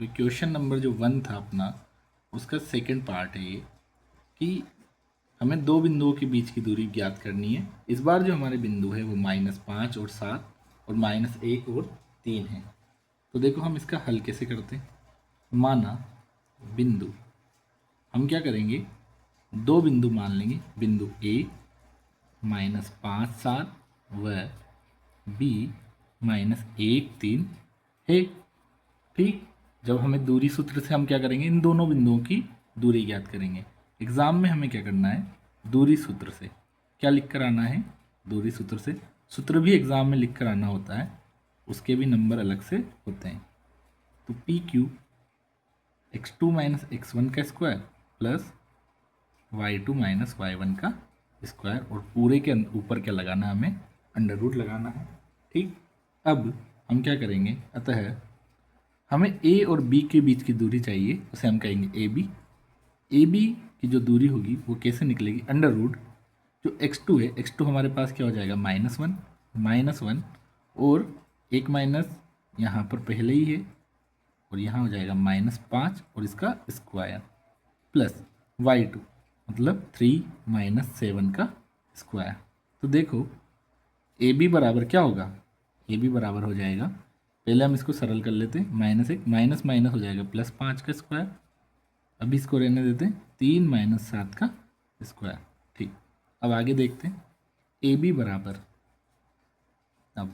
तो question number जो 1 था अपना, उसका सेकंड पार्ट है ये कि हमें दो बिंदुओं के बीच की दूरी ज्ञात करनी है। इस बार जो हमारे बिंदु है वो -5 और 7 और -1 और 3 है। तो देखो हम इसका हल कैसे करते हैं। माना बिंदु, हम क्या करेंगे, दो बिंदु मान लेंगे, बिंदु ए -5 7 व बी -1 3 है। ठीक, जब हमें दूरी सूत्र से हम क्या करेंगे, इन दोनों बिंदुओं की दूरी ज्ञात करेंगे। एग्जाम में हमें क्या करना है, दूरी सूत्र से क्या लिख कर आना है, दूरी सूत्र से। सूत्र भी एग्जाम में लिख कर आना होता है, उसके भी नंबर अलग से होते हैं। तो पी क्यू x2 - x1 का स्क्वायर प्लस y2 - y1 का स्क्वायर, और पूरे के ऊपर क्या लगाना है, हमें अंडर रूट लगाना है। ठीक, अब हम क्या करेंगे, अतः हमें ए और बी के बीच की दूरी चाहिए, उसे हम कहेंगे ए बी। ए बी की जो दूरी होगी वो कैसे निकलेगी, अंडर रूट जो x2 है, x2 हमारे पास क्या हो जाएगा, -1 और एक माइनस यहाँ पर पहले ही है और यहाँ हो जाएगा -5 और इसका स्क्वायर प्लस y2 मतलब 3 - 7 का स्क्वायर। तो देखो ए बी बराबर क्या होगा, ए बी बराबर हो जाएगा, पहले हम इसको सरल कर लेते हैं, -1 माइनस माइनस हो जाएगा +5 का स्क्वायर। अभी इसको रहने देते हैं, 3 - 7 का स्क्वायर। ठीक, अब आगे देखते हैं, ए बी बराबर, अब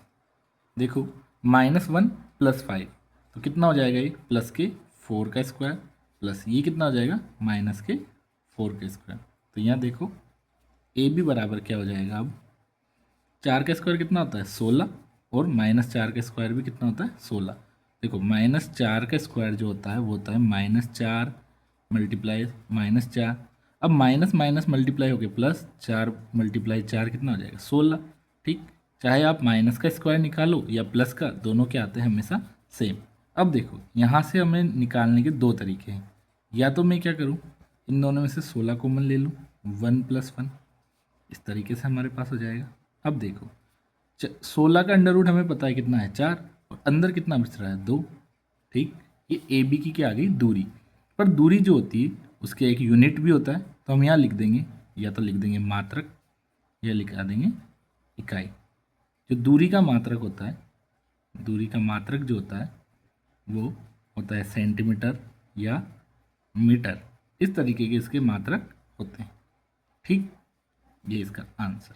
देखो -1 + 5 तो कितना हो जाएगा, ये प्लस के 4 का स्क्वायर प्लस ये कितना हो जाएगा, माइनस के 4 का स्क्वायर। तो यहाँ देखो ए बी बराबर क्या हो जाएगा, अब 4 का स्क्वायर कितना होता है, 16 और -4 का स्क्वायर भी कितना होता है, 16। देखो -4 का स्क्वायर जो होता है वो होता है -4 मल्टीप्लाई -4। अब माइनस माइनस मल्टीप्लाई हो गया +4 × 4 कितना हो जाएगा, 16। ठीक, चाहे आप माइनस का स्क्वायर निकालो या प्लस का, दोनों के आते हैं हमेशा सेम। अब देखो यहाँ से हमें निकालने के दो तरीके हैं, या तो मैं क्या करूँ, इन दोनों में से 16 कॉमन ले लूँ, 1 + 1, इस तरीके से हमारे पास हो जाएगा। अब देखो 16 का अंडर रूट हमें पता है कितना है, 4, और अंदर कितना बच रहा है, 2। ठीक, ये ए बी की क्या आ गई, दूरी। पर दूरी जो होती है उसके एक यूनिट भी होता है, तो हम यहाँ लिख देंगे, या तो लिख देंगे मात्रक या लिखा देंगे इकाई। जो दूरी का मात्रक होता है, दूरी का मात्रक जो होता है वो होता है सेंटीमीटर या मीटर, इस तरीके के इसके मात्रक होते हैं। ठीक, ये इसका आंसर।